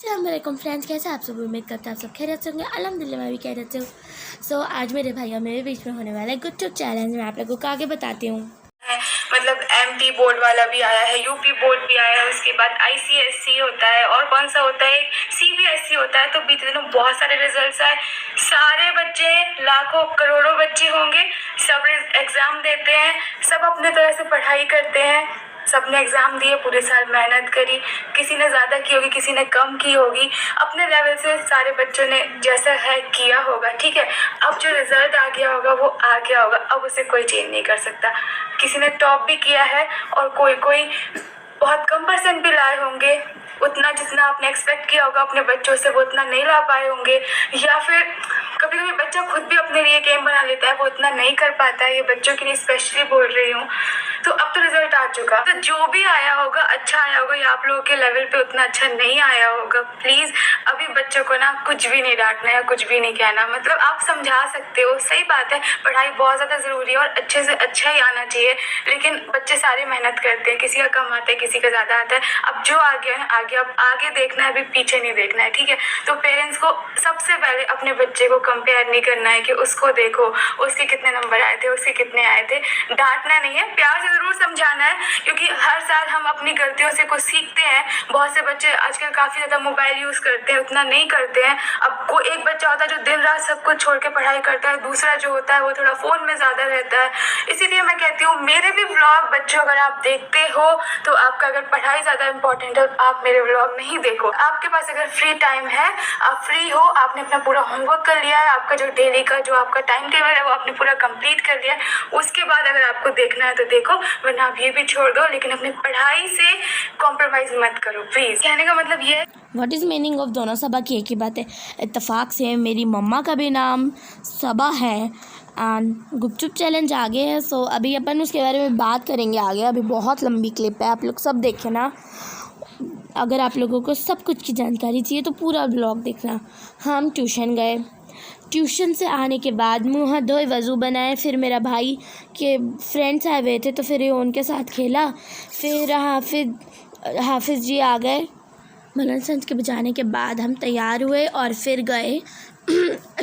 अस्सलामुअलैकुम फ्रेंड्स, कैसे आप सब? उम्मीद करते हैं आप सब खैरियत से होंगे। अल्हम्दुलिल्लाह मैं भी खैरियत से हूँ। सो आज मेरे भाई और मेरे बीच में होने वाला है गुपचुप चैलेंज। मैं आप लोगों को आगे बताती हूँ। मतलब एमपी बोर्ड वाला भी आया है, यूपी बोर्ड भी आया है, उसके बाद आईसीएससी होता है और कौन सा होता है सीबीएसई होता है। तो बीते दिनों बहुत सारे रिजल्ट्स आए। सारे बच्चे, लाखों करोड़ों बच्चे होंगे, सब एग्जाम देते हैं, सब अपने तरह से पढ़ाई करते हैं। सबने एग्जाम दिए, पूरे साल मेहनत करी, किसी ने ज़्यादा की होगी, किसी ने कम की होगी, अपने लेवल से सारे बच्चों ने जैसा है किया होगा। ठीक है, अब जो रिजल्ट आ गया होगा वो आ गया होगा, अब उसे कोई चेंज नहीं कर सकता। किसी ने टॉप भी किया है और कोई कोई बहुत कम परसेंट भी लाए होंगे। उतना जितना आपने एक्सपेक्ट किया होगा अपने बच्चों से वो उतना नहीं ला पाए होंगे, या फिर कभी कभी बच्चा खुद भी अपने लिए गेम बना लेता है, वो उतना नहीं कर पाता है। ये बच्चों के लिए स्पेशली बोल रही हूँ। तो अब तो रिजल्ट आ चुका, तो जो भी आया होगा अच्छा आया होगा, या आप लोगों के लेवल पे उतना अच्छा नहीं आया होगा। प्लीज अभी बच्चों को ना कुछ भी नहीं डांटना या कुछ भी नहीं कहना। मतलब आप समझा सकते हो, सही बात है, पढ़ाई बहुत ज्यादा जरूरी है और अच्छे से अच्छा ही आना चाहिए, लेकिन बच्चे सारे मेहनत करते हैं, किसी का कम आता है, किसी का ज्यादा आता है। अब जो आ गया है आ गया, अब आगे देखना है, अभी पीछे नहीं देखना है। ठीक है, तो पेरेंट्स को सबसे पहले अपने बच्चे को कंपेयर नहीं करना है कि उसको देखो, उसके कितने नंबर आए थे, उसके कितने आए थे। डांटना नहीं है, प्यार से जरूर समझाना है, क्योंकि हर साल हम अपनी गलतियों से कुछ सीखते हैं। बहुत से बच्चे आजकल काफी ज्यादा मोबाइल यूज करते हैं, उतना नहीं करते हैं। अब कोई एक बच्चा होता है जो दिन रात सब कुछ छोड़ के पढ़ाई करता है, दूसरा जो होता है वो थोड़ा फोन में ज्यादा रहता है। इसीलिए मैं कहती हूँ, मेरे भी व्लॉग बच्चों अगर आप देखते हो तो आपका अगर पढ़ाई ज्यादा इंपॉर्टेंट है, आप मेरे व्लॉग नहीं देखो। आपके पास अगर फ्री टाइम है, आप फ्री हो, आपने अपना पूरा होमवर्क कर लिया है, आपका जो डेली का जो आपका टाइम टेबल है वो आपने पूरा कंप्लीट कर लिया है, उसके बाद अगर आपको देखना है तो देखो, वरना आप ये भी छोड़ दो। लेकिन अपनी पढ़ाई से कॉम्प्रोमाइज मत करो प्लीज। कहने का मतलब ये है, व्हाट इज़ मीनिंग ऑफ दोनों सबा की एक ही बात है। इत्तेफाक से मेरी मम्मा का भी नाम सबा है एंड गुपचुप चैलेंज आगे है। सो अभी अपन उसके बारे में बात करेंगे आगे। अभी बहुत लंबी क्लिप है, आप लोग सब देखें ना। अगर आप लोगों को सब कुछ की जानकारी चाहिए तो पूरा ब्लॉग देखना। हम ट्यूशन गए, ट्यूशन से आने के बाद मुँह हाथ धोए, वज़ू बनाए, फिर मेरा भाई के फ्रेंड्स आए हुए थे तो फिर ये उनके साथ खेला। फिर हाफिज़ जी आ गए। मलन संज के बजाने के बाद हम तैयार हुए और फिर गए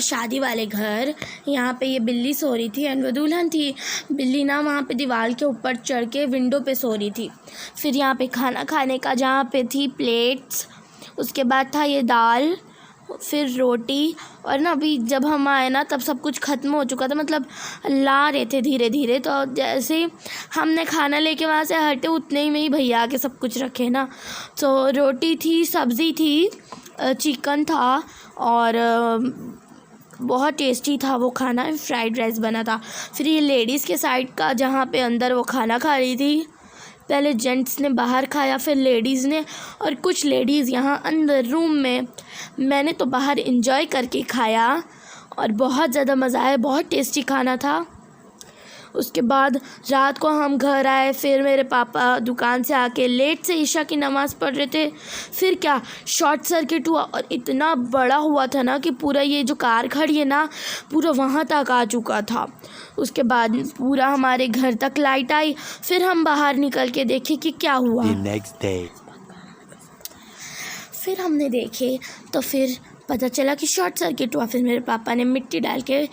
शादी वाले घर। यहाँ पे ये बिल्ली सो रही थी एंड वो दुल्हन थी। बिल्ली ना वहाँ पे दीवार के ऊपर चढ़ के विंडो पे सो रही थी। फिर यहाँ पे खाना खाने का जहाँ पे थी प्लेट्स, उसके बाद था ये दाल, फिर रोटी। और ना अभी जब हम आए ना तब सब कुछ ख़त्म हो चुका था, मतलब ला रहे थे धीरे धीरे। तो जैसे ही हमने खाना लेके वहाँ से हटे उतने ही में ही भैया आके सब कुछ रखे ना। तो रोटी थी, सब्ज़ी थी, चिकन था और बहुत टेस्टी था वो खाना। फ्राइड राइस बना था। फिर ये लेडीज़ के साइड का जहाँ पे अंदर वो खाना खा रही थी, पहले जेंट्स ने बाहर खाया, फिर लेडीज़ ने, और कुछ लेडीज़ यहाँ अंदर रूम में। मैंने तो बाहर एंजॉय करके खाया और बहुत ज़्यादा मज़ा आया, बहुत टेस्टी खाना था। उसके बाद रात को हम घर आए, फिर मेरे पापा दुकान से आके लेट से ईशा की नमाज़ पढ़ रहे थे। फिर क्या शॉर्ट सर्किट हुआ और इतना बड़ा हुआ था ना कि पूरा ये जो कार खड़ी है ना पूरा वहाँ तक आ चुका था। उसके बाद पूरा हमारे घर तक लाइट आई। फिर हम बाहर निकल के देखे कि क्या हुआ। फिर हमने देखे तो फिर पता चला कि शॉर्ट सर्किट हुआ। फिर मेरे पापा ने मिट्टी डाल के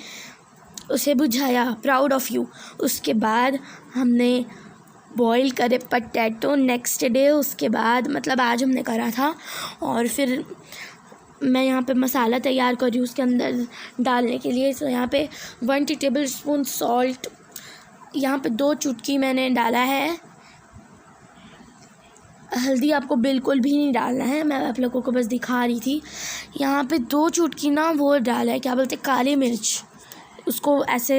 उसे बुझाया, प्राउड ऑफ़ यू। उसके बाद हमने बॉईल करे पटैटो नेक्स्ट डे, उसके बाद मतलब आज हमने करा था। और फिर मैं यहाँ पे मसाला तैयार कर रही हूँ उसके अंदर डालने के लिए। तो यहाँ पे 1 टेबल स्पून सॉल्ट, यहाँ पे 2 चुटकी मैंने डाला है। हल्दी आपको बिल्कुल भी नहीं डालना है, मैं आप लोगों को बस दिखा रही थी। यहाँ पे 2 चुटकी ना वो डाला है, क्या बोलते हैं, काली मिर्च, उसको ऐसे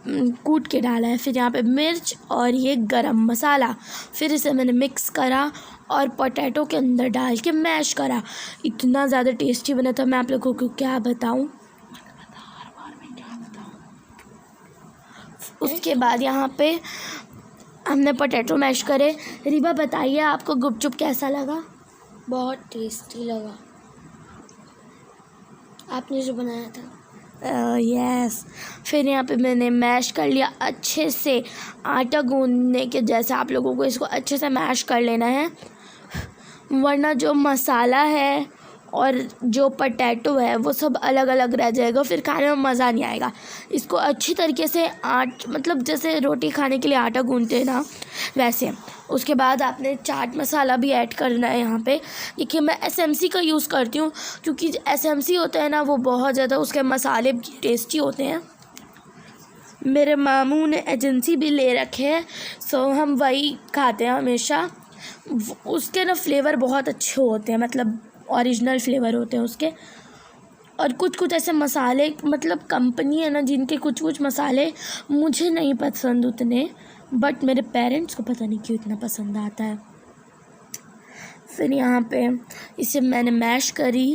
कूट के डाला है। फिर यहाँ पे मिर्च और ये गरम मसाला। फिर इसे मैंने मिक्स करा और पोटैटो के अंदर डाल के मैश करा। इतना ज़्यादा टेस्टी बना था, मैं आप लोगों को क्या बताऊँ। उसके बाद यहाँ पे हमने पोटैटो मैश करे। रिबा बताइए आपको गुपचुप कैसा लगा? बहुत टेस्टी लगा, आपने जो बनाया था। यस। फिर यहाँ पे मैंने मैश कर लिया अच्छे से, आटा गूंदने के जैसे। आप लोगों को इसको अच्छे से मैश कर लेना है। वरना जो मसाला है और जो पोटैटो है वो सब अलग अलग रह जाएगा, फिर खाने में मज़ा नहीं आएगा। इसको अच्छी तरीके से मतलब जैसे रोटी खाने के लिए आटा गूंथते हैं ना, वैसे। उसके बाद आपने चाट मसाला भी ऐड करना है यहाँ पे। देखिए मैं SMC का यूज़ करती हूँ, क्योंकि SMC होता है ना वो बहुत ज़्यादा उसके मसाले टेस्टी होते हैं। मेरे मामू ने एजेंसी भी ले रखे हैं, सो हम वही खाते हैं हमेशा। उसके ना फ्लेवर बहुत अच्छे होते हैं, मतलब ओरिजिनल फ्लेवर होते हैं उसके। और कुछ कुछ ऐसे मसाले, मतलब कंपनी है ना जिनके कुछ कुछ मसाले मुझे नहीं पसंद उतने, बट मेरे पेरेंट्स को पता नहीं क्यों इतना पसंद आता है। फिर यहाँ पे इसे मैंने मैश करी।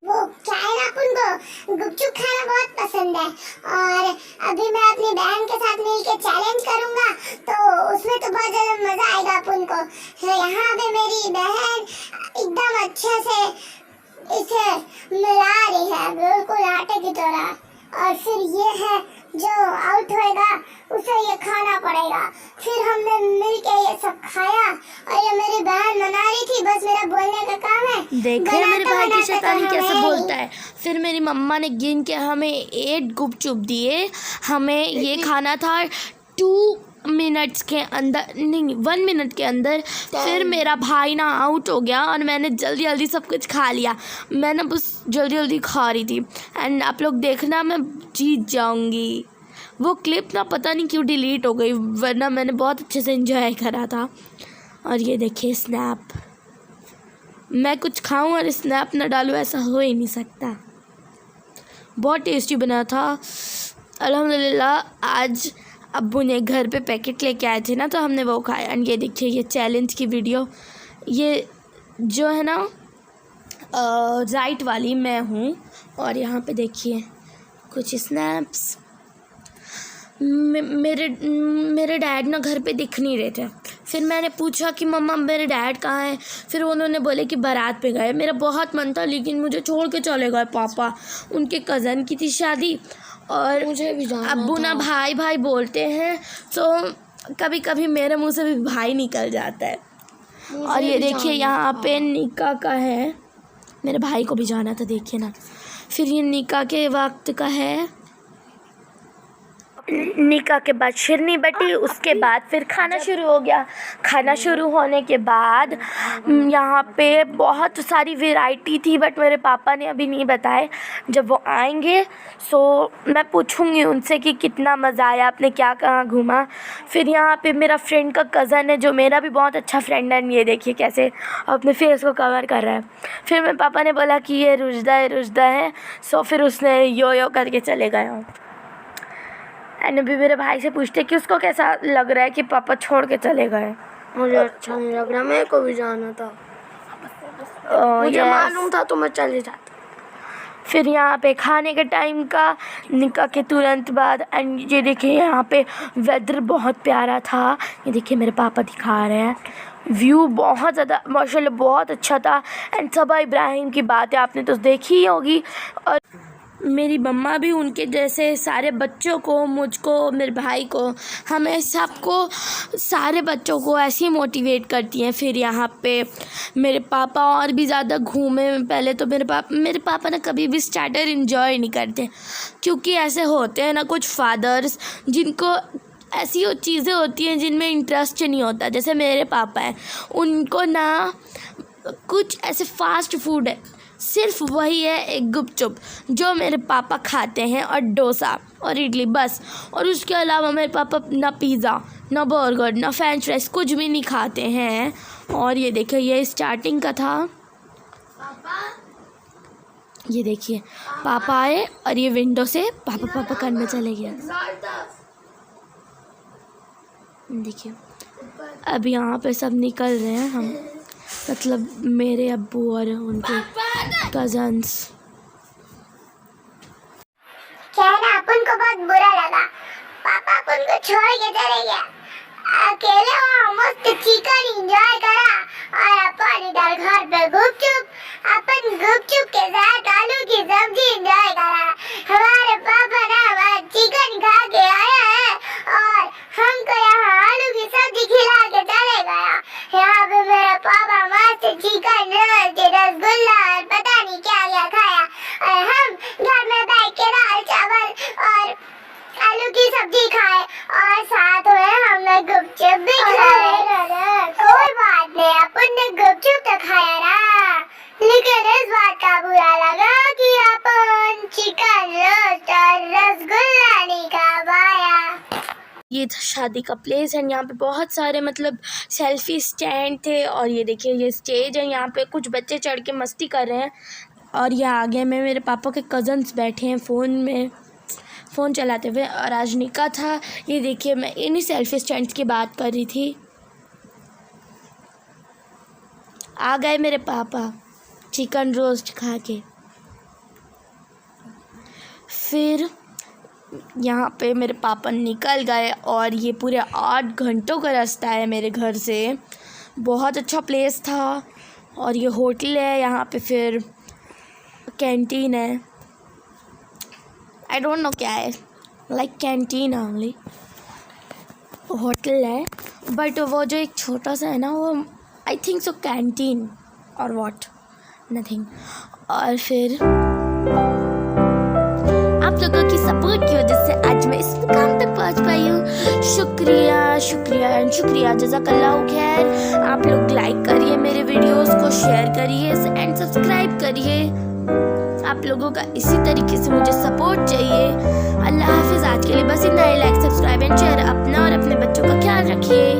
वो क्या है ना, अपन को गुपचुप खाना बहुत पसंद है, और अभी मैं अपनी बहन के साथ मिलके चैलेंज करूंगा, तो उसमें तो बहुत ज़्यादा मज़ा आएगा अपन को। तो यहाँ पे मेरी बहन एकदम अच्छे से इसे मिला रही है, बिल्कुल आटे की तरह। और फिर ये है जो आउट होएगा उसे ये खाना पड़ेगा। फिर हमने मिलके ये सब खाया, और ये मेरी बहन बना रही थी, बस मेरा बोलने का काम है। देखिए मेरे भाई की शैतानी बनाते कैसे हैं। बोलता है। फिर मेरी मम्मा ने गिन के हमें 8 गुपचुप दिए। हमें ये खाना था 2 मिनट्स के अंदर, नहीं 1 मिनट के अंदर। फिर मेरा भाई ना आउट हो गया और मैंने जल्दी जल्दी सब कुछ खा लिया। मैं ना बस जल्दी जल्दी खा रही थी, एंड आप लोग देखना मैं जीत जाऊंगी। वो क्लिप ना पता नहीं क्यों डिलीट हो गई, वरना मैंने बहुत अच्छे से एंजॉय करा था। और ये देखिए स्नैप, मैं कुछ खाऊं और स्नैप ना डालूं, ऐसा हो ही नहीं सकता। बहुत टेस्टी बना था अल्हम्दुलिल्लाह। आज अब्बू ने घर पे पैकेट लेके आए थे ना, तो हमने वो खाया। एंड ये देखिए ये चैलेंज की वीडियो, ये जो है ना राइट वाली मैं हूँ। और यहाँ पे देखिए कुछ स्नैप्स। मेरे डैड ना घर पे दिख नहीं रहे थे। फिर मैंने पूछा कि मम्मा मेरे डैड कहाँ हैं। फिर उन्होंने बोले कि बारात पे गए। मेरा बहुत मन था, लेकिन मुझे छोड़ के चले गए पापा। उनके कज़न की थी शादी, और मुझे भी जाना अब्बू ना भाई भाई बोलते हैं, तो कभी कभी मेरे मुंह से भी भाई निकल जाता है। और ये देखिए यहाँ पे निकाह का है, मेरे भाई को भी जाना था, देखिए ना। फिर ये निकाह के वक्त का है। निकाह के बाद शिरनी बटी, उसके बाद फिर खाना शुरू हो गया। खाना शुरू होने के बाद यहाँ पे बहुत सारी वैरायटी थी, बट मेरे पापा ने अभी नहीं बताए। जब वो आएंगे सो मैं पूछूंगी उनसे कि कितना मज़ा आया, आपने क्या कहाँ घूमा। फिर यहाँ पे मेरा फ्रेंड का कज़न है, जो मेरा भी बहुत अच्छा फ्रेंड है। ये देखिए कैसे अपने फेस को कवर कर रहा है। फिर मेरे पापा ने बोला कि ये रुजदा है। सो फिर उसने यो करके चले गए। एंड अभी मेरे भाई से पूछते कि उसको कैसा लग रहा है कि पापा छोड़ के चले गए। मुझे अच्छा नहीं लग रहा, मेरे को भी जाना था। मुझे मालूम था तो मैं चले जाता। फिर यहाँ पे खाने के टाइम का, निकाह के तुरंत बाद। एंड ये देखिए यहाँ पे वेदर बहुत प्यारा था। ये देखिए मेरे पापा दिखा रहे हैं, व्यू बहुत ज़्यादा माशाल्लाह बहुत अच्छा था। एंड सबा इब्राहिम की बात है आपने तो देखी ही होगी। और मेरी मम्मा भी उनके जैसे सारे बच्चों को, मुझको, मेरे भाई को, हमें सबको, सारे बच्चों को ऐसे ही मोटिवेट करती हैं। फिर यहाँ पे मेरे पापा और भी ज़्यादा घूमे। पहले तो मेरे पापा ना कभी भी स्टार्टर इन्जॉय नहीं करते, क्योंकि ऐसे होते हैं ना कुछ फादर्स जिनको ऐसी चीज़ें होती हैं जिनमें इंटरेस्ट नहीं होता। जैसे मेरे पापा हैं, उनको ना कुछ ऐसे फास्ट फूड है, सिर्फ वही है एक गुपचुप जो मेरे पापा खाते हैं, और डोसा और इडली बस। और उसके अलावा मेरे पापा ना पिज़्ज़ा, ना बर्गर, ना फ्रेंच फ्राइज कुछ भी नहीं खाते हैं। और ये देखिए ये स्टार्टिंग का था। ये देखिए पापा आए और ये विंडो से पापा करने चले गए। देखिए अब यहाँ पे सब निकल रहे हैं, हम मतलब मेरे अब्बू और उनके कजन्स। क्या है ना, अपन को बहुत बुरा लगा, पापा अपन को छोड़ के चले गया। अकेले वहाँ मस्त चिकन एंजॉय करा, और अपन इधर घर पे अपन गुपचुप के साथ आलू की सब्जी एंजॉय करा। हमारे पापा ना चिकन खा के आया है, और हमको यहाँ आलू की सब्जी खिला के चले गया। यहाँ पे मेरा पापा मस्त का बुरा लगा कि अपन चिकन रोस्ट और रसगुल्ला नहीं खा पाया। ये था शादी का प्लेस एंड यहाँ पे बहुत सारे मतलब सेल्फी स्टैंड थे। और ये देखिए ये स्टेज है, यहाँ पे कुछ बच्चे चढ़ के मस्ती कर रहे हैं। और ये आगे में मेरे पापा के कज़न्स बैठे हैं फ़ोन चलाते हुए। और आज निकाह था। ये देखिए मैं इन्हीं सेल्फी स्टैंड्स की बात कर रही थी। आ गए मेरे पापा चिकन रोस्ट खा के। फिर यहाँ पे मेरे पापा निकल गए और ये पूरे 8 घंटों का रास्ता है मेरे घर से। बहुत अच्छा प्लेस था। और ये होटल है, यहाँ पे फिर कैंटीन है, आई डोंट नो क्या है, लाइक कैंटीन ओनली। होटल है बट वो जो एक छोटा सा है ना, वो आई थिंक सो कैंटीन और व्हाट नथिंग। और फिर आप लोगों की सपोर्ट की वजह से आज मैं इस मुकाम तक पहुंच पाई हूँ। शुक्रिया जज़ाकल्लाह खैर। आप लोग लाइक करिए मेरे वीडियोस को, शेयर करिए एंड सब्सक्राइब करिए। आप लोगों का इसी तरीके से मुझे सपोर्ट चाहिए। अल्लाह हाफिज़। आज के लिए बस इतना ही। Like, subscribe and share. अपना और अपने बच्चों का ख्याल रखिए।